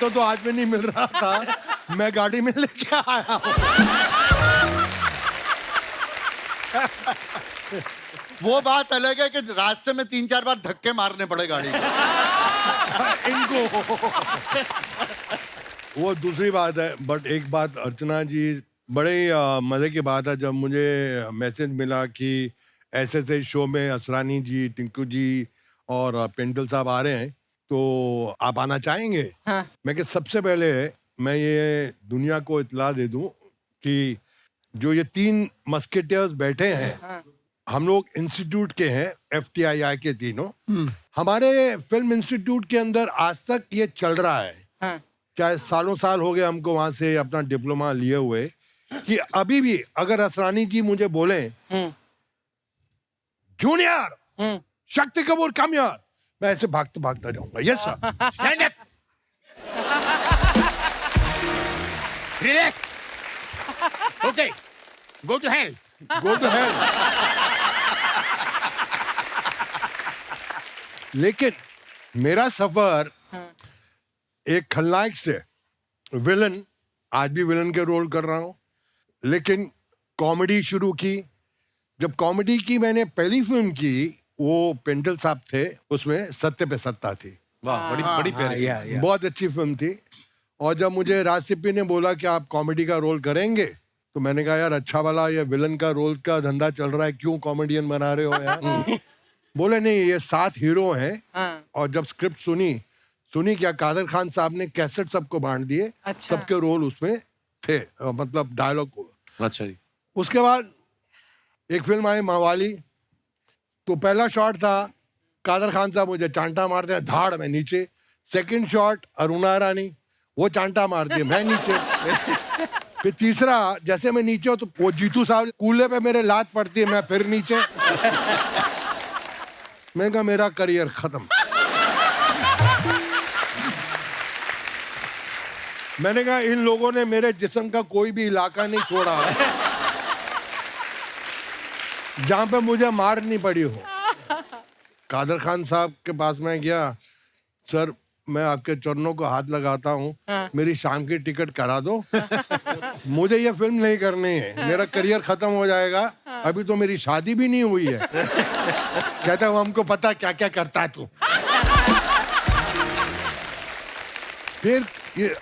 Auto तो आज में नहीं मिल रहा था, मैं गाड़ी में लेके आया हूँ। वो बात अलग है कि रास्ते में 3-4 बार धक्के मारने पड़े गाड़ी को। इनको वो दूसरी बात है। बट एक बात अर्चना जी, बड़े ही मजे की बात है जब मुझे मैसेज मिला कि ऐसे शो में असरानी जी, टिंकू जी और पेंटल साहब आ रहे हैं, तो आप आना चाहेंगे? हाँ। मैं कि सबसे पहले मैं ये दुनिया को इत्तला दे दूं कि जो ये 3 मस्केटियर्स बैठे हैं, हाँ। हम लोग इंस्टीट्यूट के हैं, FTII के तीनों। हमारे फिल्म इंस्टीट्यूट के अंदर आज तक ये चल रहा है, हाँ। चाहे सालों साल हो गए हमको वहां से अपना डिप्लोमा लिए हुए, कि अभी भी अगर असरानी जी मुझे बोले जूनियर शक्ति कपूर कम यार, मैं ऐसे भागता भागता जाऊंगा। Yes sir. Stand up, relax, okay, go to hell. Go to hell. लेकिन मेरा सफर एक खलनायक से विलन, आज भी विलन के रोल कर रहा हूं, लेकिन कॉमेडी शुरू की। जब कॉमेडी की मैंने पहली फिल्म की, वो पेंटल साहब थे, उसमें सत्य पे सत्ता थी। वाह, बड़ी बड़ी प्यारी। बहुत अच्छी फिल्म थी। और जब मुझे राज सिप्पी ने बोला कि आप कॉमेडी का रोल करेंगे, तो मैंने कहा यार अच्छा वाला ये विलन का रोल का धंधा चल रहा है, क्यों कॉमेडियन बना रहे हो यार। बोले नहीं, ये 7 हीरो हैं। हाँ। और जब स्क्रिप्ट सुनी क्या, कादर खान साहब ने कैसेट सबको बांट दिए। अच्छा। सबके रोल उसमें थे, मतलब डायलॉग। अच्छा जी। उसके बाद एक फिल्म आई मवाली, तो पहला शॉट था कादर खान साहब मुझे चांटा मारते हैं धाड़ में नीचे। सेकंड शॉट अरुणा रानी, वो चांटा मारती है, मैं नीचे। फिर तीसरा, जैसे मैं नीचे हूं तो वो जीतू साहब कूल्हे पे मेरे लात पड़ती है, मैं फिर नीचे। मैं कहा मेरा करियर खत्म। मैंने कहा इन लोगों ने मेरे जिस्म का कोई भी इलाका नहीं छोड़ा जहां पे मुझे मार नहीं पड़ी हो। कादर खान साहब के पास मैं गया, सर मैं आपके चरणों को हाथ लगाता हूँ, मेरी शाम की टिकट करा दो। मुझे ये फिल्म नहीं करनी है, मेरा करियर खत्म हो जाएगा, अभी तो मेरी शादी भी नहीं हुई है। कहता हूँ हमको पता क्या क्या करता है तू। फिर ये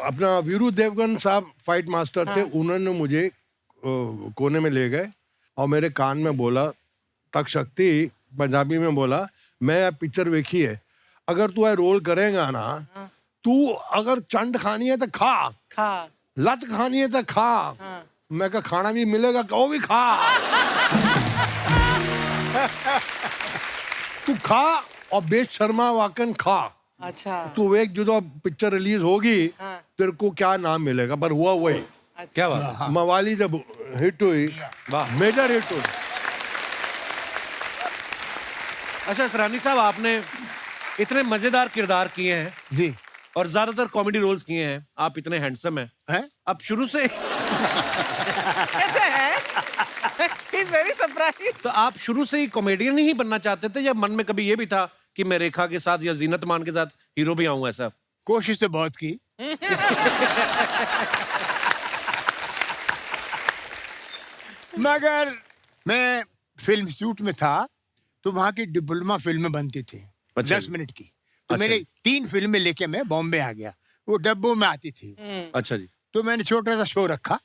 अपना वीरू देवगन साहब फाइट मास्टर थे, उन्होंने मुझे कोने में ले गए और मेरे कान में बोला, तक शक्ति पंजाबी में बोला, मैं पिक्चर देखी है, अगर तू रोल करेगा ना, तू अगर चंड खानी है तो खा, लत खानी है तो खा। मैं कहा खाना भी मिलेगा, वो भी खा। तू खा और बेशर्मा वाकन खा। अच्छा। तू एक जो पिक्चर रिलीज होगी, तेरे को क्या नाम मिलेगा, पर हुआ वही। क्या बात। मवाली जब हिट हुई, मेजर हिट हुई। अच्छा सरानी साहब, आपने इतने मजेदार किरदार किए हैं जी, और ज्यादातर कॉमेडी रोल्स किए हैं, आप इतने हैंडसम हैं। अब शुरू से कैसे है? He's very surprised. तो आप शुरू से ही कॉमेडियन ही बनना चाहते थे, या मन में कभी ये भी था कि मैं रेखा के साथ या जीनत मान के साथ हीरो भी आऊं? ऐसा कोशिश तो बहुत की। मगर मैं फिल्म इंस्टीट्यूट में था, तो वहाँ की डिप्लोमा फिल्में बनती थी। अच्छा 10 जी। मिनट की। तो अच्छा मैंने जी। 3 फिल्में लेके मैं बॉम्बे आ गया, वो डब्बों में आती थी। अच्छा जी। तो मैंने छोटा सा शो रखा।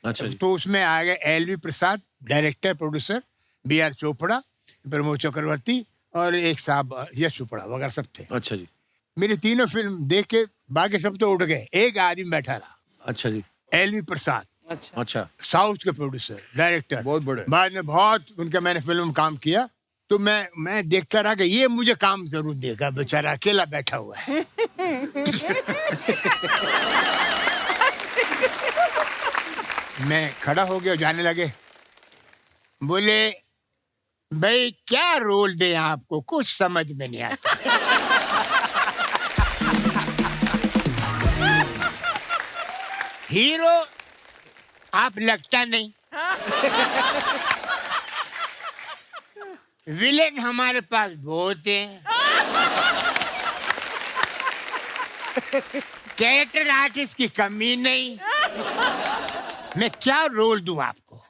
अच्छा जी। तो उसमें आ गए LV Prasad director producer, BR Chopra, Pramod Chakravarti और एक साहब यश चोपड़ा वगैरह सब थे। अच्छा जी। मेरी तीनों फिल्म देख के बाकी सब तो उठ गए, एक आदमी बैठा रहा, अच्छा जी। LV प्रसाद, अच्छा। अच्छा। साउथ के प्रोड्यूसर डायरेक्टर, बहुत बड़े। बाद में बहुत उनका मैंने फिल्म में काम किया। तो मैं देखता रहा कि ये मुझे काम जरूर देगा, बेचारा अकेला बैठा हुआ है। मैं खड़ा हो गया, जाने लगे, बोले भाई क्या रोल दे आपको, कुछ समझ में नहीं आता। हीरो आप लगता नहीं, विलेन हमारे पास बहुत हैं। कैरेक्टर आर्टिस्ट की कमी नहीं, मैं क्या रोल दूं आपको?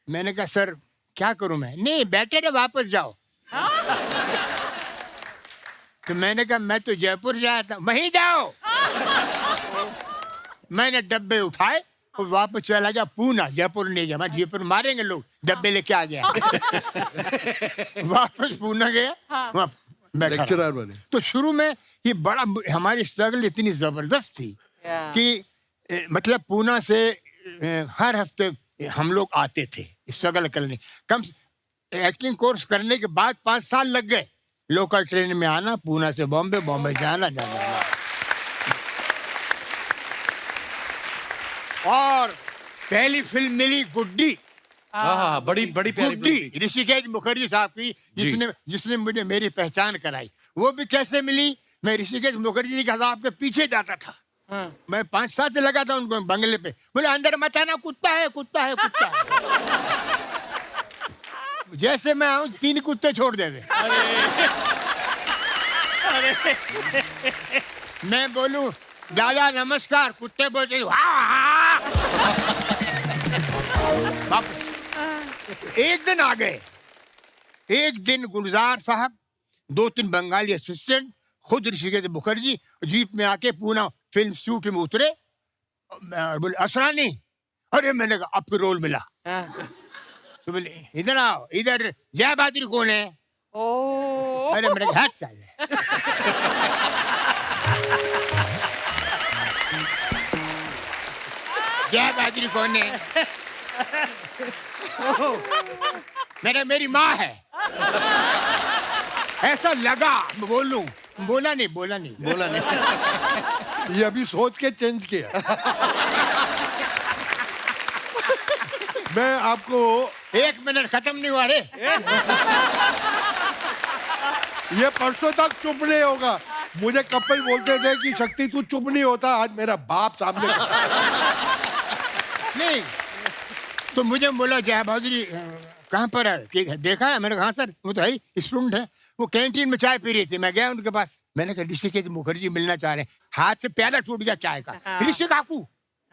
मैंने कहा सर क्या करूं मैं? नहीं बेटर है वापस जाओ। तो मैंने कहा मैं तो जयपुर जाया था। वहीं जाओ। मैंने डब्बे उठाए और वापस चला गया पूना, जयपुर नहीं गया। मैं जयपुर मारेंगे लोग, डब्बे लेके आ गया। वापस पूना गया, वहाँ बैठा रहा। लेक्चरर बने। तो शुरू में ये बड़ा हमारी स्ट्रगल इतनी जबरदस्त थी कि मतलब पूना से हर हफ्ते हम लोग आते थे स्ट्रगल करने। कम एक्टिंग कोर्स करने के बाद 5 साल लग गए लोकल ट्रेन में आना, पूना से बॉम्बे, बॉम्बे जाना जाना। और पहली फिल्म मिली गुड्डी। हाँ, बड़ी बड़ी प्यारी फिल्म गुड्डी थी। ऋषिकेश मुखर्जी साहब की, जिसने मुझे मेरी पहचान कराई। वो भी कैसे मिली? मैं ऋषिकेश मुखर्जी जी के साहब के पीछे जाता था। मैं 5 साल से लगा था उनको बंगले पे। बोले अंदर मत आना, कुत्ता है, कुत्ता है, कुत्ता है। जैसे मैं आऊं 3 कुत्ते छोड़ देवे। मैं बोलूं दादा नमस्कार, कुत्ते बोलते वापस। एक दिन आ गए। एक दिन गुलजार साहब, 2-3 बंगाली असिस्टेंट, खुद ऋषिकेश मुखर्जी जीप में आके पूना फिल्म शूट में उतरे। बोले असरानी। अरे मैंने कहा आपको रोल मिला। तो बोले इधर आओ, इधर जय बहादुर कौन है? अरे मेरे हाथ साल जय बहादुर कौन है? मेरी माँ है। ऐसा लगा बोलूं, बोला नहीं। ये अभी सोच के चेंज किया। मैं आपको 1 मिनट खत्म नहीं हुआ रे। ये परसों तक चुप नहीं होगा। मुझे कपिल बोलते थे कि शक्ति तू चुप नहीं होता, आज मेरा बाप सामने। नहीं तो मुझे बोला जय बहादुरी कहाँ पर है कि देखा है? मैंने कहा हाँ सर, वो तो है स्टूडेंट है। वो कैंटीन में चाय पी रही थी, मैं गया उनके पास। मैंने कहा ऋषिकेश मुखर्जी मिलना चाह रहे हैं। हाथ से प्याला टूट गया चाय का। ऋषि काकू।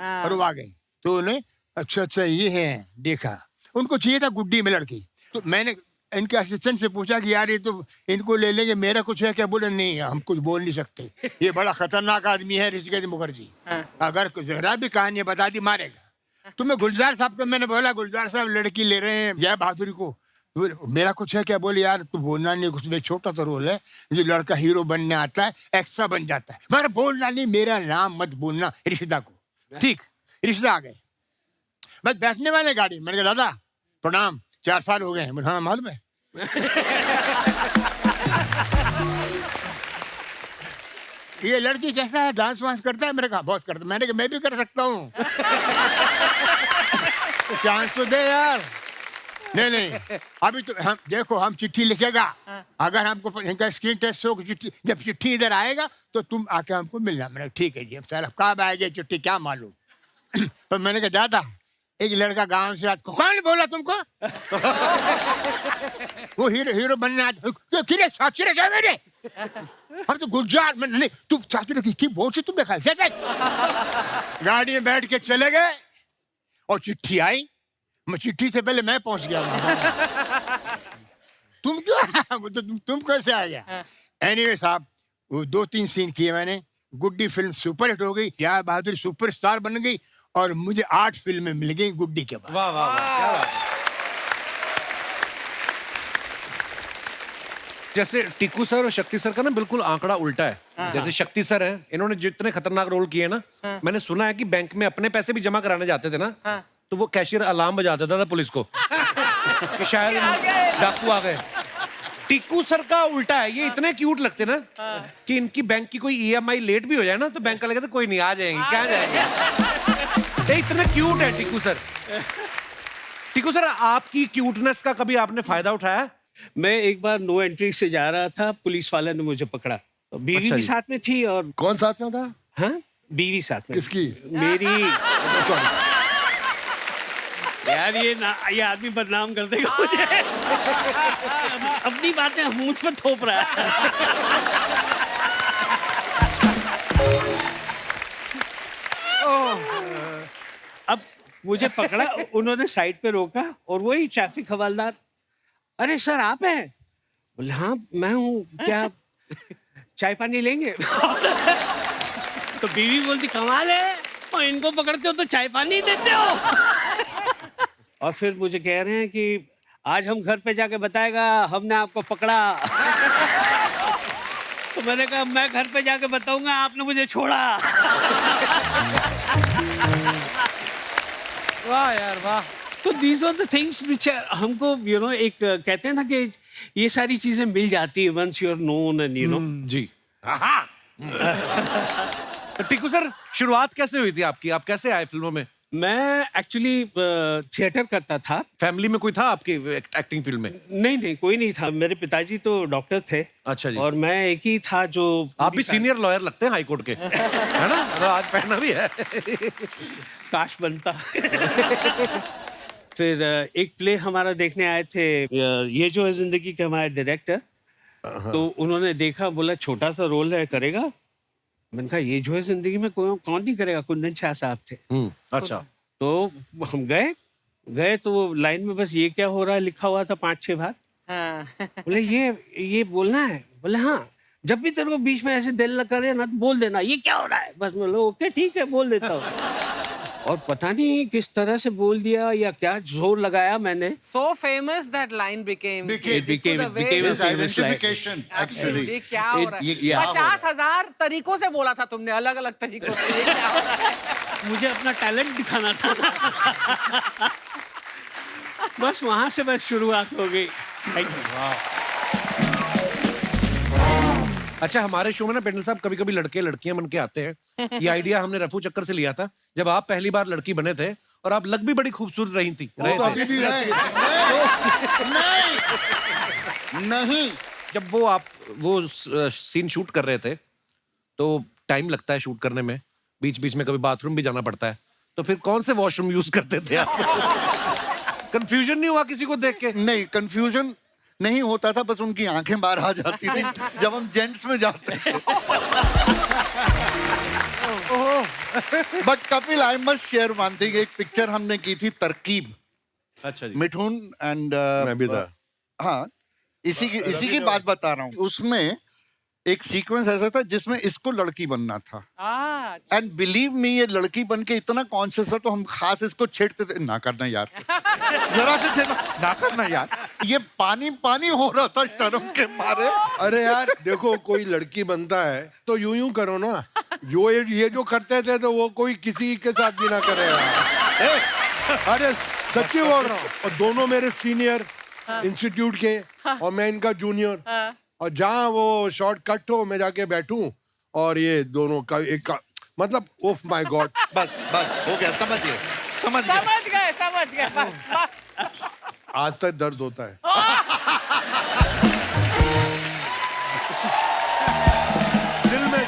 और वो आ गए तो उन्हें अच्छा ये है, देखा उनको चाहिए था गुड्डी में लड़की। तो मैंने इनके असिस्टेंट से पूछा कि यार ये तो इनको ले लेंगे, मेरा कुछ है क्या? बोले नहीं हम कुछ बोल नहीं सकते, ये बड़ा खतरनाक आदमी है ऋषिकेश मुखर्जी, अगर जरा भी कहानी बता दी मारेगा। तो मैं गुलजार साहब को मैंने बोला गुलजार साहब लड़की ले रहे हैं जय बहादुरी को, मेरा कुछ है क्या? बोले यार तू बोलना नहीं, उसमें छोटा सा रोल है, जो लड़का हीरो बनने आता है एक्स्ट्रा बन जाता है। मगर बोलना नहीं, मेरा नाम मत बोलना रिश्ता को। ठीक, रिश्ता आ गए, बस बैठने वाले गाड़ी। मैंने कहा दादा प्रणाम, 4 साल हो गए। हाँ मालूम है। ये लड़की कैसा है, डांस वांस करता है? मैंने कहा बहुत करता। मैंने कहा मैं भी कर सकता हूँ। चांस तो दे यार। नहीं अभी तो हम देखो, हम चिट्ठी लिखेगा, अगर हमको इनका स्क्रीन टेस्ट हो, जब चिट्ठी इधर आएगा तो तुम आके हमको मिलना। मैंने ठीक है जी, सर कब आएगी चिट्ठी क्या मालूम। तो मैंने कहा दादा एक लड़का गांव से आज, कौन बोला तुमको? वो हीरो बनने आज किरे साक्षी रह मेरे। हम तो गुलजार में नहीं, तुम साक्षी की बोल से तुमने खाया से गाड़ी में बैठ के चले गए और चिट्ठी आई। मैं चिट्ठी से पहले मैं पहुंच गया। तुम क्यों तुम कैसे आ गया? एनीवे साहब वो 2-3 सीन किए मैंने। गुड्डी फिल्म सुपरहिट हो गई, जय बहादुर सुपरस्टार बन गई और मुझे 8 फिल्में मिल गई गुड्डी के बाद। वाह वाह वाह, क्या बात है। जैसे टीकू सर और शक्ति सर का ना बिल्कुल आंकड़ा उल्टा है। जैसे शक्ति सर है, इन्होंने जितने खतरनाक रोल किए ना, मैंने सुना है कि बैंक में अपने पैसे भी जमा कराने जाते थे ना, तो वो कैशियर अलार्म बजा देता था पुलिस को कि शायद डाकू आ गए। टीकू सर का उल्टा है, ये इतने क्यूट लगते ना कि इनकी बैंक की कोई EMI लेट भी हो जाए ना तो बैंक वाले कहते कोई नहीं, आ जाएंगे, क्या जाएंगे। ये इतने क्यूट है टीकू सर। टीकू सर आपकी क्यूटनेस का कभी आपने फायदा उठाया? मैं एक बार नो एंट्री से जा रहा था, पुलिस वाले ने मुझे पकड़ा। तो बीवी अच्छा भी जी। साथ में थी और कौन साथ में था? हाँ बीवी साथ में। किसकी? मेरी। यार ये आदमी बदनाम कर देगा मुझे। अपनी बातें मुझ पर थोप रहा है। अब मुझे पकड़ा, उन्होंने साइड पे रोका और वही ट्रैफिक हवलदार, अरे सर आप हैं? बोले हाँ मैं हूँ, क्या चाय पानी लेंगे? तो बीवी बोलती कमाल है, और इनको पकड़ते हो तो चाय पानी देते हो। और फिर मुझे कह रहे हैं कि आज हम घर पे जाके बताएगा हमने आपको पकड़ा। तो मैंने कहा मैं घर पे जाके बताऊंगा आपने मुझे छोड़ा। वाह यार वाह। तो these are the things which हमको एक कहते हैं ना कि ये सारी चीजें मिल जाती है once you are known and जी। तो टिकू सर, शुरुआत कैसे हुई थी आपकी? आप कैसे आए फिल्मों में? मैं एक्चुअली थिएटर करता था। फैमिली में कोई था आपकी एक्टिंग फील्ड में? नहीं कोई नहीं था। मेरे पिताजी तो डॉक्टर थे। अच्छा जी। और मैं एक ही था जो। आप भी सीनियर लॉयर लगते हैं हाई कोर्ट के, है ना? तो आज पहना भी है। काश बनता। फिर एक प्ले हमारा देखने आए थे, ये जो है जिंदगी के हमारे डायरेक्टर। तो उन्होंने देखा, बोला छोटा सा रोल है, करेगा? मैंने कहा ये जो है जिंदगी में कौन नहीं करेगा, कुंदन शाह साहब थे। अच्छा। तो हम गए तो वो लाइन में बस ये क्या हो रहा है लिखा हुआ था 5-6 बार। हाँ। बोले ये बोलना है? बोले हाँ, जब भी तेरे को बीच में ऐसे दिल न करे ना तो बोल देना ये क्या हो रहा है। बस बोलो ओके ठीक है, बोल देता हूँ। और पता नहीं किस तरह से बोल दिया या क्या जोर लगाया मैंने। So famous that line became. It became a His famous line. identification, Absolutely. actually. ये क्या हो रहा ये है? क्या हो रहा है? 50,000 तरीकों से बोला था तुमने, अलग अलग तरीकों से। ये क्या हो रहा है? मुझे अपना टैलेंट दिखाना था। बस वहां से बस शुरुआत हो गई। Thank you. अच्छा, हमारे शो में ना पेंडल साहब कभी कभी लड़के लड़कियां बन के आते हैं। ये आइडिया हमने रफू चक्कर से लिया था जब आप पहली बार लड़की बने थे, और आप लग भी बड़ी खूबसूरत रही थी। वो तो अभी भी है। नहीं। जब वो सीन शूट कर रहे थे तो टाइम लगता है शूट करने में, बीच बीच में कभी बाथरूम भी जाना पड़ता है, तो फिर कौन से वॉशरूम यूज करते थे आप? कंफ्यूजन नहीं हुआ किसी को देख के? नहीं, कंफ्यूजन नहीं होता था, बस उनकी आंखें बाहर आ जाती थी जब हम जेंट्स में जाते थे। But Kapil, I must share one thing. एक पिक्चर हमने की थी तरकीब, अच्छा जी। मिठुन एंड मैं भी था। हाँ, इसी की बात बता रहा हूँ। उसमें एक सीक्वेंस ऐसा था जिसमें इसको लड़की बनना था। अच्छा। एंड बिलीव मी, ये लड़की बन के इतना कॉन्शियस था तो हम खास इसको छेड़ते थे, ना करना यार, जरा से थे ना करना यार। ये पानी पानी हो रहा था शर्म के मारे। अरे यार देखो, कोई लड़की बनता है तो यूं कर ना, ये जो करते थे तो वो कोई किसी के साथ भी ना करेगा। अरे सच्ची बोल रहा हूँ। और दोनों मेरे सीनियर इंस्टीट्यूट के, और मैं इनका जूनियर, और जहाँ वो शॉर्ट कट हो मैं जाके बैठूं और ये दोनों का एक का, मतलब ओह माय गॉड। बस हो गया, समझ गए। समझ गए बस। आज तक दर्द होता है। दिल में।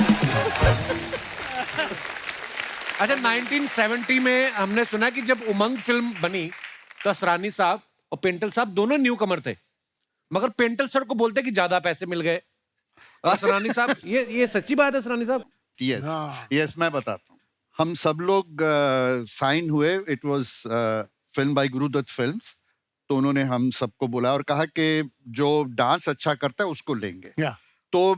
अच्छा, 1970 में हमने सुना कि जब उमंग फिल्म बनी तो असरानी साहब और पेंटल साहब दोनों न्यू कमर थे, मगर पेंटल सर को बोलते कि ज्यादा पैसे मिल गए। और असरानी साहब, ये सच्ची बात है असरानी साहब? यस, मैं बताता हूँ। हम सब लोग साइन हुए, it was film by Guru Dutt films. तो उन्होंने हम सबको बुलाया और कहा कि जो डांस अच्छा करता है उसको लेंगे। तो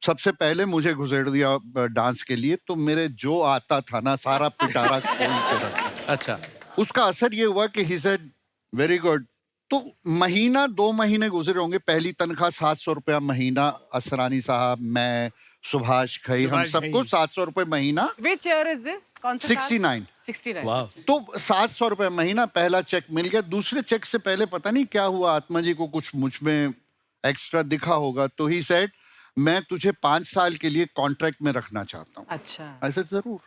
सबसे पहले मुझे घुसेड़ दिया डांस के लिए, तो मेरे जो आता था ना सारा पिटारा खोल के रखा। अच्छा। उसका असर ये हुआ कि ही सेड वेरी गुड। तो महीना 2 महीने गुजरे होंगे, पहली तनख्वाह 700 रुपया महीना। असरानी साहब, मैं, सुभाष खई, हम सबको 700 रुपए महीना। Which year is this? कौन सा 69। 69। वाह। तो 700 रुपए महीना पहला चेक मिल गया। दूसरे चेक से पहले पता नहीं क्या हुआ, आत्मा जी को कुछ मुझ में एक्स्ट्रा दिखा होगा, तो ही सेड मैं तुझे 5 साल के लिए कॉन्ट्रैक्ट में रखना चाहता हूँ। अच्छा। ऐसे जरूर।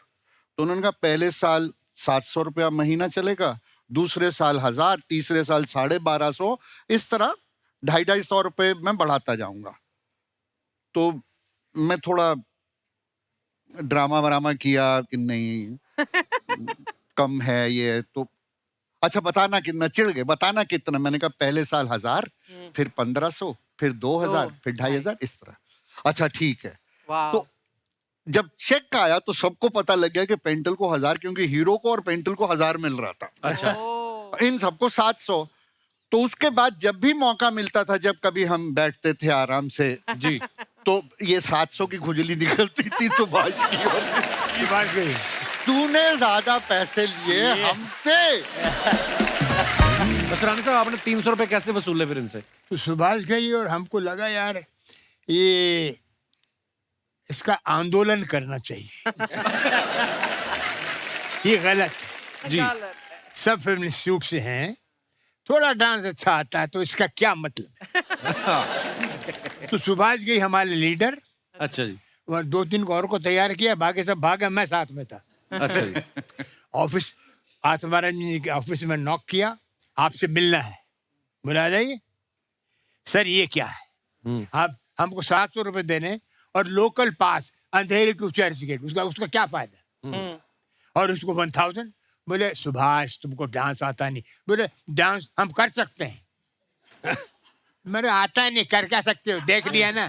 तो उन्होंने कहा पहले साल 700 रुपया महीना चलेगा, दूसरे साल 1000, तीसरे साल 1250, इस तरह 250 रुपए मैं बढ़ाता जाऊंगा। तो मैं थोड़ा ड्रामा वरामा किया कि नहीं कम है ये, तो अच्छा बताना कितना, चिढ़ गए, बताना कितना। मैंने कहा पहले साल 1000, फिर 1500, फिर 2000, फिर 2500, इस तरह। अच्छा ठीक है। वाह। तो जब चेक आया तो सबको पता लग गया कि पेंटल को 1000, क्योंकि हीरो को और पेंटल को 1000 मिल रहा था, अच्छा इन सबको 700। तो उसके बाद जब भी मौका मिलता था, जब कभी हम बैठते थे आराम से, जी तो ये 700 की खुजली निकलती थी सुभाष की, और ये बात गई। तूने ज्यादा पैसे लिए हमसे। बस रानी साहब, आपने 300 रुपए कैसे वसूले फिर इनसे? तो सुभाष गई और हमको लगा यार ये इसका आंदोलन करना चाहिए। ये गलत है, जी सब फिल्म इंस्टीट्यूट से हैं, थोड़ा डांस अच्छा आता है तो इसका क्या मतलब है। तो सुभाष गई हमारे लीडर, अच्छा जी, और 2-3 और को तैयार किया, बाकी सब भागे, मैं साथ में था। अच्छा जी, ऑफिस आत्माराम जी के ऑफिस में नॉक किया, आपसे मिलना है, बुला जाइए। सर ये क्या है, आप हमको 700 रुपए देने और लोकल पास, अंधेरे टू चर्च गेट, उसका क्या फायदा, और उसको 1000। बोले सुभाष तुमको डांस आता नहीं। बोले डांस हम कर सकते हैं। मेरे आता नहीं, कर क्या सकते हो, देख लिया ना।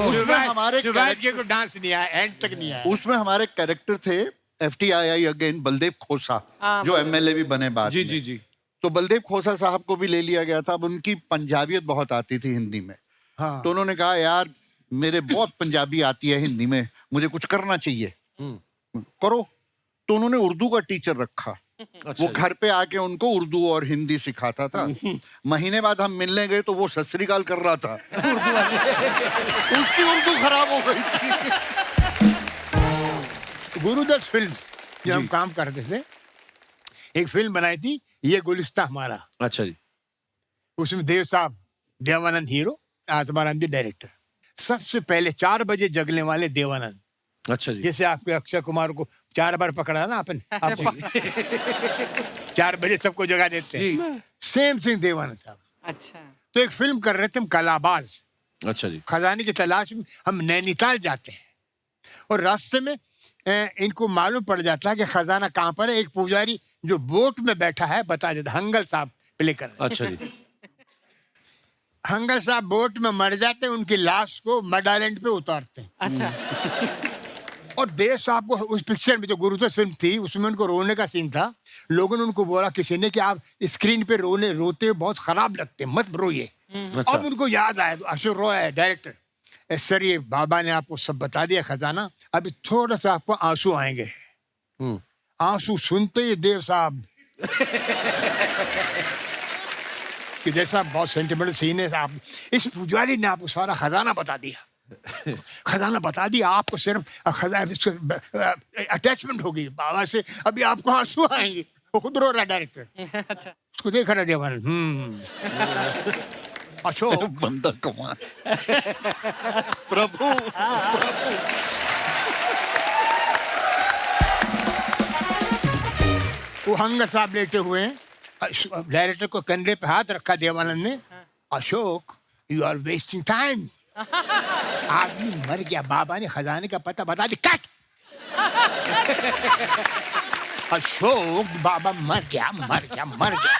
उसमें हमारे सुभाष जी को डांस नहीं आया, एंड तक नहीं आया। उसमें हमारे कैरेक्टर थे FTII अगेन बलदेव खोसा, जो MLA भी बने बाद जी में। जी जी, तो बलदेव खोसा साहब को भी ले लिया गया था। अब उनकी पंजाबियत बहुत आती थी हिंदी में, हाँ। तो उन्होंने कहा यार मेरे बहुत पंजाबी आती है हिंदी में, मुझे कुछ करना चाहिए, करो। तो उन्होंने उर्दू का टीचर रखा, वो घर पे आके उनको उर्दू और हिंदी सिखाता था। महीने बाद हम मिलने गए तो वो सत श्री अकाल कर रहा था। उसकी उर्दू खराब हो गई थी। गुरुदत्त फिल्म्स जब हम काम करते थे, एक फिल्म बनाई थी ये गुलिस्ता हमारा, अच्छा जी, उसमें देव साहब, देवानंद हीरो, आत्माराम जी डायरेक्टर। सबसे पहले 4 बजे जगने वाले देवानंद, अच्छा जी, जैसे आपके अक्षय कुमार को 4 बार पकड़ा ना आपने, आप 4 बजे सबको जगा देते हैं, सेम थिंग देवानंद साहब। अच्छा तो एक फिल्म कर रहे थे हम, कलाबाज, अच्छा जी, खजाने की तलाश में। हम नैनीताल जाते हैं और रास्ते में इनको मालूम पड़ जाता है कि खजाना कहाँ पर है। एक पुजारी जो बोट में बैठा है बता देता, हंगल साहब प्ले कर रहे हैं। अच्छा जी, हंगल साहब बोट में मर जाते हैं, उनकी लाश को मड आइलैंड पे उतारते हैं। अच्छा और देव साहब को उस पिक्चर में, जो गुरुदत्त फिल्म थी, उसमें उनको रोने का सीन था। लोगों ने उनको बोला किसी ने कि आप स्क्रीन पे रोते बहुत खराब लगते, मत रोइए। अच्छा। अब उनको याद आया, तो अशोक रॉय है डायरेक्टर, सर ये बाबा ने आपको सब बता दिया खजाना, अभी थोड़ा सा आपको आंसू आएंगे। आंसू सुनते ही देव साहब कि जैसा बहुत सेंटिमेंटल सीन है, आप इस पुजारी ने आपको सारा खजाना बता दिया। खजाना बता दिया, आपको सिर्फ अटैचमेंट होगी बाबा से, अभी आपको आंसू आएंगे। वो खुद रो रहा है डायरेक्टर। अच्छा उसको देख रहा देवान, अशोक बंदा कमाल। प्रभु वो हंगर साहब लेटे हुए हैं, डायरेक्टर को कंधे पे हाथ रखा देवानंद ने। Ashok you are wasting time, आदमी मर गया, बाबा ने खजाने का पता बता दिया, कट। अशोक बाबा मर गया, मर गया, मर गया।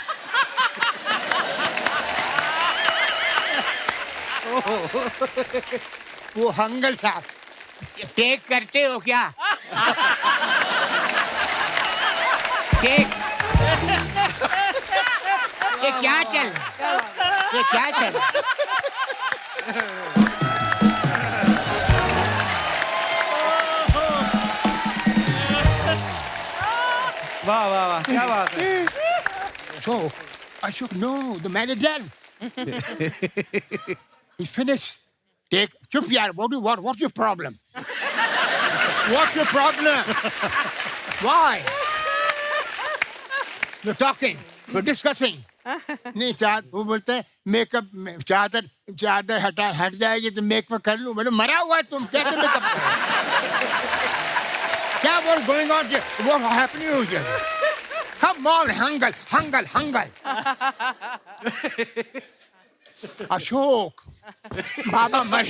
वो हंगल साहब, टेक करते हो क्या? टेक, ये क्या चल रहा है? ये क्या चल रहा है? वाह वाह वाह, क्या बात है। So, Ashok, no, the man is dead. He finished. Take, chup yaar, what's your problem? What's your problem? Why? You're talking, we're discussing. नहीं वो बोलते हैं मेकअप, चादर हट जाएगी तो मेकअप कर लूं। मैंने मरा हुआ है, तुम कैसे मेकअप क्या बोल going on, what happening here? Come on, Hangal. Ashok बाबा मर।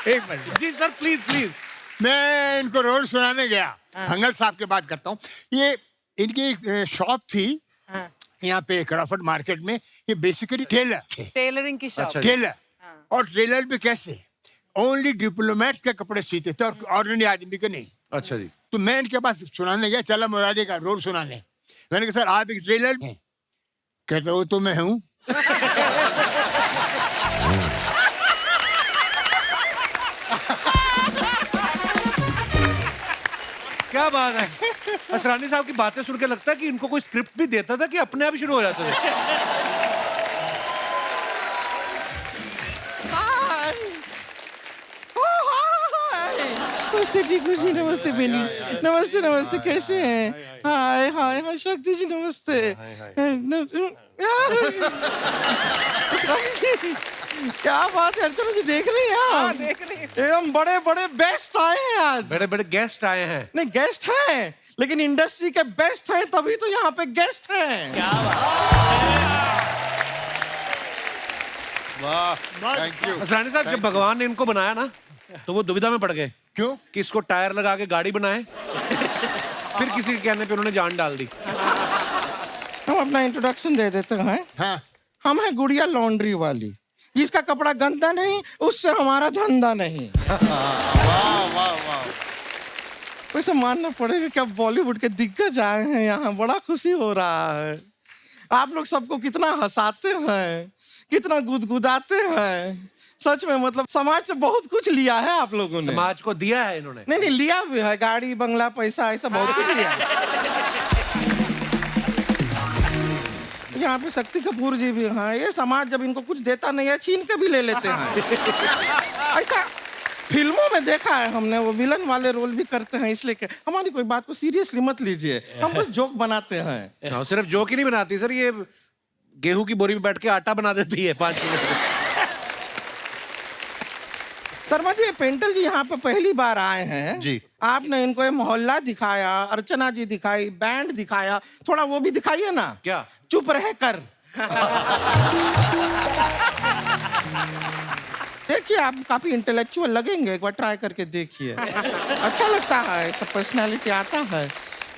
एक मिनट जी सर, प्लीज प्लीज। मैं इनको रोल सुनाने गया, हंगल साहब की बात करता हूँ। ये इनकी एक शॉप थी यहाँ पे क्राफर्ड मार्केट में, ये बेसिकली टेलर थे। टेलरिंग की शॉप। टेलर, और टेलर भी कैसे, ओनली डिप्लोमेट्स के कपड़े सीते थे और ऑर्डिनरी आदमी के नहीं। अच्छा जी। तो मैं इनके पास सुनाने गया, चला मुरादी का रोल सुनाने। मैंने कहा सर आप एक टेलर हैं? कहते वो तो मैं हूँ। क्या बात है। असरानी साहब की बातें सुन के लगता है कि इनको कोई स्क्रिप्ट भी देता था कि अपने आप ही शुरू हो जाते थे। नमस्ते टीकू जी, नमस्ते बेली, नमस्ते नमस्ते, कैसे हैं? हाय हाय हाय शक्ति जी, नमस्ते। क्या बात है अर्चना जी, देख रही हैं आप? देख रही हूँ। एकदम बड़े बड़े बेस्ट आए हैं आज। बड़े बड़े गेस्ट आए हैं। नहीं गेस्ट हैं, लेकिन इंडस्ट्री के बेस्ट हैं, तभी तो यहाँ पे गेस्ट हैं। वाह, थैंक यू। असरानी साहब, जब भगवान ने इनको बनाया ना, तो वो दुविधा में पड़ गए। क्यों? कि इसको टायर लगा के गाड़ी बनाए, फिर किसी के कहने पे उन्होंने जान डाल दी। हम अपना इंट्रोडक्शन दे देते हैं। हाँ, हम हैं गुड़िया लॉन्ड्री वाली, जिसका कपड़ा गंदा नहीं, उससे हमारा धंधा नहीं। वाह वाह वाह। वैसे मानना पड़ेगा कि अब बॉलीवुड के दिग्गज आए हैं यहाँ, बड़ा खुशी हो रहा है। आप लोग सबको कितना हंसाते हैं, कितना गुदगुदाते हैं। सच में मतलब समाज से बहुत कुछ लिया है आप लोगों ने। समाज को दिया है इन्होंने। नहीं लिया भी है, गाड़ी बंगला पैसा ऐसा बहुत कुछ लिया है। यहाँ पे शक्ति कपूर जी भी हैं। ये समाज जब इनको कुछ देता नहीं है, छीन के भी ले लेते हैं। ऐसा फिल्मों में देखा है हमने, वो विलन वाले रोल भी करते हैं। इसलिए कि हमारी कोई बात को सीरियसली मत लीजिए, हम बस जोक बनाते हैं। हाँ, सिर्फ जोक ही नहीं बनाती सर, ये गेहूं की बोरी में बैठ के आटा बना देती है 5 मिनट में। शर्मा जी, पेंटल जी यहाँ पे पहली बार आए हैं जी। आपने इनको ये मोहल्ला दिखाया, अर्चना जी दिखाई, बैंड दिखाया, थोड़ा वो भी दिखाइए ना। क्या? चुप रहे कर। देखिए आप काफी इंटेलेक्चुअल लगेंगे, एक बार ट्राई करके देखिए। अच्छा लगता है, सब पर्सनालिटी आता है।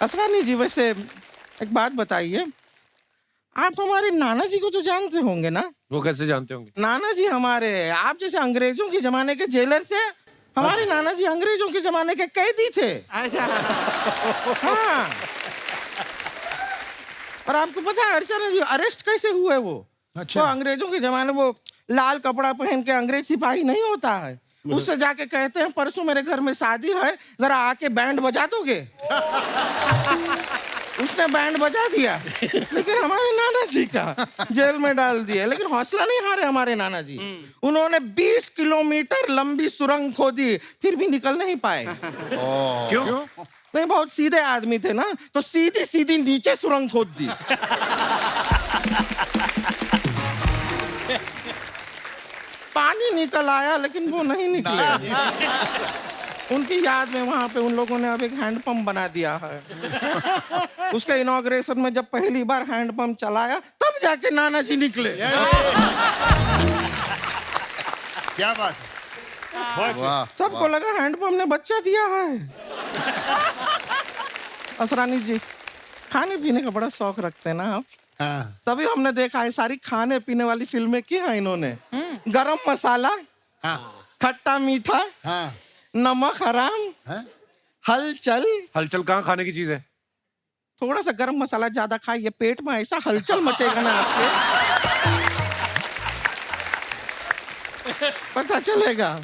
असरानी जी, वैसे एक बात बताइए, आप हमारे नाना जी को तो जानते होंगे ना? वो कैसे जानते होंगे? नाना जी हमारे, आप जैसे अंग्रेजों के जमाने के जेलर थे, हमारे नाना जी अंग्रेजों के जमाने के कैदी थे। अच्छा। हाँ। और आपको पता है अर्चना जी अरेस्ट कैसे हुए वो? अच्छा। वो अंग्रेजों के जमाने वो लाल कपड़ा पहन के अंग्रेज सिपाही नहीं होता है, उससे जाके कहते हैं परसों मेरे घर में शादी है, जरा आके बैंड बजा दोगे? उसने बैंड बजा दिया, लेकिन हमारे नाना जी का जेल में डाल दिया। लेकिन हौसला नहीं हारे हमारे नाना जी, उन्होंने 20 किलोमीटर लंबी सुरंग खोदी, फिर भी निकल नहीं पाए। क्यों? नहीं, बहुत सीधे आदमी थे ना, तो सीधी सीधी नीचे सुरंग खोद दी। पानी निकल आया, लेकिन वो नहीं निकले। उनकी याद में वहां पे उन लोगों ने अब एक हैंडपंप बना दिया है। उसके इनॉग्रेशन में जब पहली बार हैंडपंप चलाया, तब जाके नाना जी निकले। क्या बात है। वाह। सबको लगा हैंडपंप ने बच्चा दिया है। असरानी जी, खाने पीने का बड़ा शौक रखते हैं ना आप? हाँ, तभी हमने देखा है सारी खाने पीने वाली फिल्में की हैं इन्होंने। गरम मसाला, हाँ, खट्टा मीठा, हाँ, नमक हराम, हाँ? हलचल। हलचल कहाँ खाने की चीज है? थोड़ा सा गरम मसाला ज्यादा खाइए, पेट में ऐसा हलचल मचेगा ना आपके, पता चलेगा।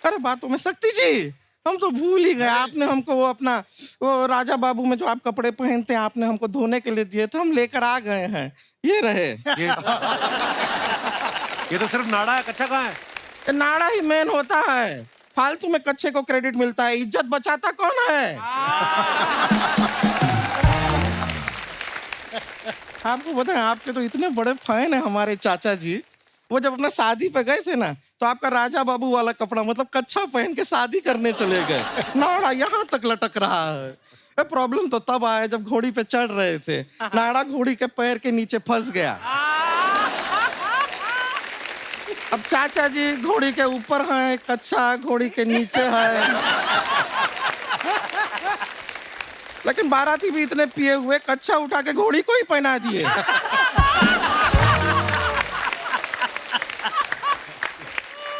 अरे बातों में शक्ति जी, हम तो भूल ही गए। आपने हमको वो अपना वो राजा बाबू में जो आप कपड़े पहनते हैं, आपने हमको धोने के लिए दिए थे, हम लेकर आ गए हैं। ये रहे। ये तो सिर्फ नाड़ा है, कच्चा कहाँ है? ये नाड़ा ही मेन होता है, फालतू में कच्चे को क्रेडिट मिलता है। इज्जत बचाता कौन है? आपको बताएं, आपके तो इतने बड़े फैन है हमारे चाचा जी। वो जब अपना शादी पे गए थे ना, तो आपका राजा बाबू वाला कपड़ा मतलब कच्छा पहन के शादी करने चले गए। नाड़ा यहाँ तक लटक रहा है। प्रॉब्लम तो तब आया जब घोड़ी पे चढ़ रहे थे, नाड़ा घोड़ी के पैर के नीचे फंस गया। अब चाचा जी घोड़ी के ऊपर हैं, कच्छा घोड़ी के नीचे है। लेकिन बाराती भी इतने पिए हुए कच्छा उठा के घोड़ी को ही पहना दिए।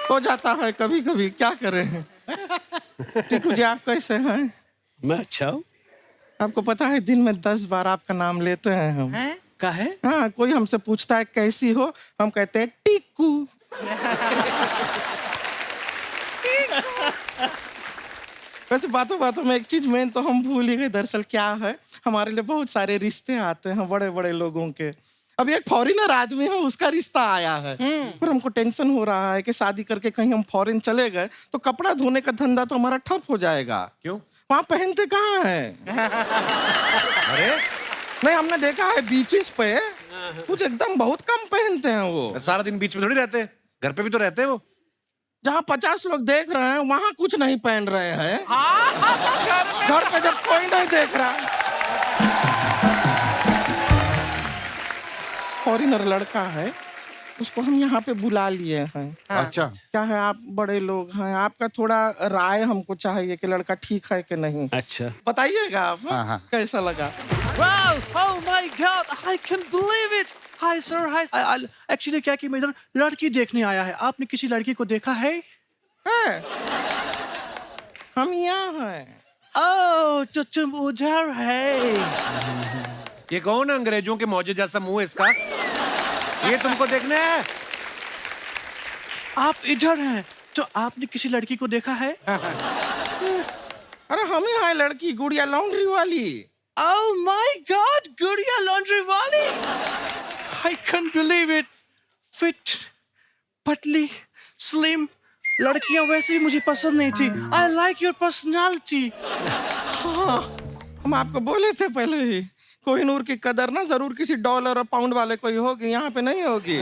हो जाता है कभी कभी, क्या करें। टीकू जी आप कैसे हैं? मैं अच्छा हूँ। आपको पता है दिन में 10 बार आपका नाम लेते हैं हम। का है? हाँ, कोई हमसे पूछता है कैसी हो, हम कहते हैं टीकू। वैसे बातों बातों में एक चीज मेन तो हम भूल ही गए, दरअसल क्या है, हमारे लिए बहुत सारे रिश्ते आते हैं बड़े बड़े लोगों के। अभी एक फॉरेनर आदमी है, उसका रिश्ता आया है, पर हमको टेंशन हो रहा है कि शादी करके कहीं हम फॉरेन चले गए तो कपड़ा धोने का धंधा तो हमारा ठप हो जाएगा। क्यों? वहाँ पहनते कहाँ है? अरे नहीं, हमने देखा है बीचेस पे कुछ एकदम बहुत कम पहनते हैं वो। सारा दिन बीच में थोड़ी रहते हैं, घर पे भी तो रहते हैं वो। जहाँ 50 लोग देख रहे हैं वहाँ कुछ नहीं पहन रहे हैं। घर पे जब कोई नहीं देख रहा। फॉरेनर लड़का है, उसको हम यहाँ पे बुला लिए हैं। अच्छा, क्या है, आप बड़े लोग हैं, आपका थोड़ा राय हमको चाहिए कि लड़का ठीक है कि नहीं। अच्छा। बताइएगा आप हाँ। कैसा लगा। Wow! Oh my God! I can't believe it! Hi sir, hi. Actually क्या कि मैं इधर लड़की देखने आया है। आपने किसी लड़की को देखा है? है? हम यहाँ हैं। Oh, तो तुम उधर है। ये कौन है? अंग्रेजों के मौजे जैसा मुंह है इसका। ये तुमको देखना है? आप इधर हैं, तो आपने किसी लड़की को देखा है? अरे हम ही हैं लड़की, गुड़िया लॉन्ड्री वाली। Oh my God! गुड़िया लॉन्ड्री वाली। I can't believe it. Fit, पतली, slim. लड़कियां वैसे भी मुझे पसंद नहीं थी। I like your personality. हाँ, हम आपको बोले थे पहले ही, कोहिनूर की कदर ना जरूर किसी डॉलर और पाउंड वाले को ही होगी, यहाँ पे नहीं होगी।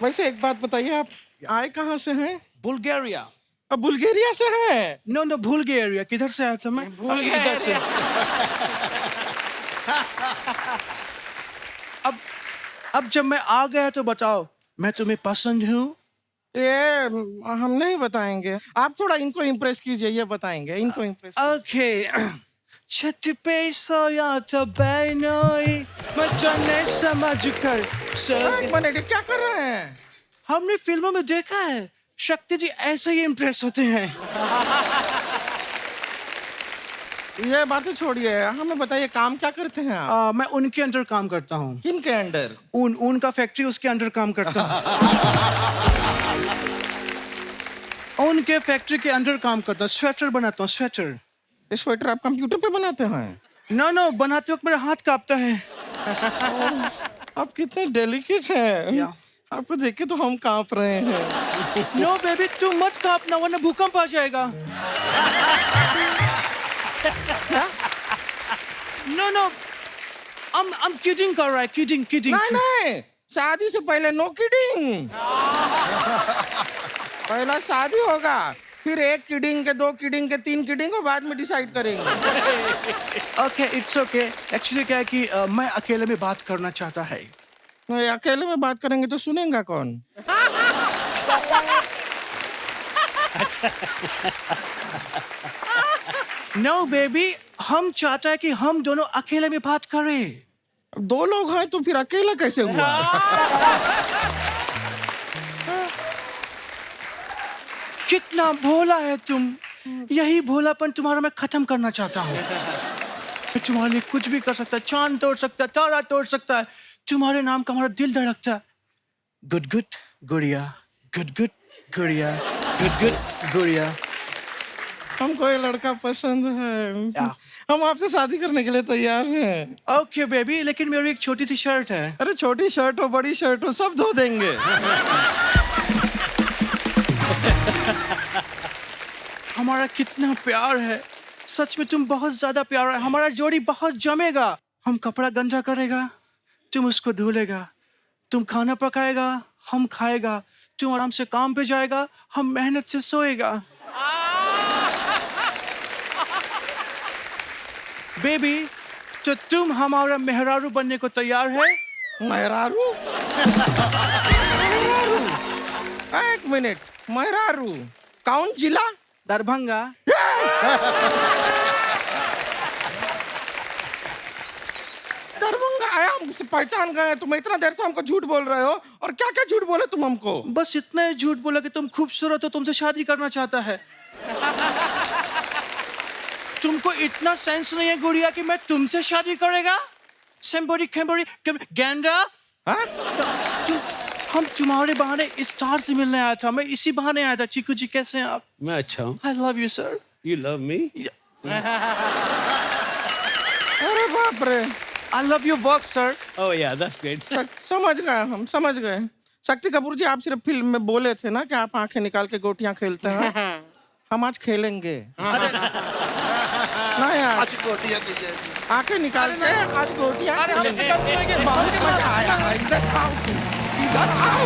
वैसे एक बात बताइए, आप आए कहाँ से हैं? बुल्गारिया। अब बुल्गारिया से हैं? No, Bulgaria. किधर से आया था मैं? इधर से। अब जब मैं आ गया तो बताओ, मैं तुम्हें पसंद हूँ? ये हम नहीं बताएंगे, आप थोड़ा इनको इम्प्रेस कीजिए, ये बताएंगे, इनको इम्प्रेस। Okay. छत पे सोया था बहनोई, मैं समझ कर एक मिनट, ये क्या कर रहे हैं? हमने फिल्मों में देखा है, शक्ति जी ऐसे ही इम्प्रेस होते हैं। ये बातें छोड़िए, हमें बताइए काम क्या करते हैं आप? मैं उनके अंडर काम करता हूँ। किनके अंडर? उनका फैक्ट्री, उसके अंडर काम करता हूँ। उनके फैक्ट्री के अंडर काम करता हूँ, स्वेटर बनाता हूँ, स्वेटर। ये स्वेटर आप कंप्यूटर पे बनाते हैं? नो, बनाते वक्त मेरा हाथ कांपता है। आप कितने डेलिकेट हैं। आपको देख के तो हम कांप रहे हैं। नो बेबी, तू मत कांपना वरना भूकंप आ जाएगा। नो, I'm kidding कर रहा है, kidding। नहीं, शादी से पहले नो किडिंग। पहला शादी होगा, फिर 1 किडिंग के 2 किडिंग के 3 किडिंग और बाद में डिसाइड करेंगे। Okay, it's okay. Actually क्या है कि मैं अकेले में बात करना चाहता है। नहीं, अकेले में बात करेंगे तो सुनेगा कौन? नो बेबी, हम चाहते हैं कि हम दोनों अकेले में बात करें। अब 2 लोग हैं तो फिर अकेला कैसे हुआ? कितना भोला है तुम। यही भोलापन तुम्हारा मैं खत्म करना चाहता हूँ। मैं तुम्हारे लिए कुछ भी कर सकता, चांद तोड़ सकता, तारा तोड़ सकता है। तुम्हारे नाम का हमारा दिल धड़कता। गुड गुड़िया, गुड गुड़िया, गुड गुड़िया। हमको ये लड़का पसंद है, हम आपसे शादी करने के लिए तैयार हैं। ओके बेबी, लेकिन मेरी एक छोटी सी शर्ट है। अरे छोटी शर्ट हो बड़ी शर्ट हो सब धो देंगे। हमारा कितना प्यार है, सच में तुम बहुत ज्यादा प्यार है। हमारा जोड़ी बहुत जमेगा। हम कपड़ा गंजा करेगा, तुम उसको धो लेगा। तुम खाना पकाएगा, हम खाएगा। तुम आराम से काम पे जाएगा, हम मेहनत से सोएगा। बेबी, तो तुम हमारा मेहरारू बनने को तैयार है? मेहरारू? मेहरारू? एक मिनट, मेहरारू कौन जिला? दरभंगा। दरभंगा आया, हमसे पहचान गए। तुम इतना देर से हमको झूठ बोल रहे हो, और क्या क्या झूठ बोले तुम हमको? बस इतना ही झूठ बोला कि तुम खूबसूरत हो, तुमसे शादी करना चाहता है। तुमको इतना सेंस नहीं है गुड़िया कि मैं तुमसे शादी करेगा? सेम्बोरी खेम्बोरी गैंडा। हाँ? हम तुम्हारे बहाने स्टार से मिलने आया था, मैं इसी बहाने आया था। चीकू जी कैसे हैं आप? मैं अच्छा हूँ। I love you sir. You love me? अरे बाप रे, I love your work sir. Oh yeah, that's great. समझ गए, हम समझ गए। शक्ति कपूर जी, आप सिर्फ फिल्म में बोले थे ना कि आप आंखें निकाल के गोटियां खेलते हैं। हम आज खेलेंगे। नहीं यार, आज गोटियां कीजिए। आंखें निकाल के आज गोटियां अरे हमसे खेलेंगे। गलती हो गई। बहुत मजा आया। इधर आओ, इधर आओ।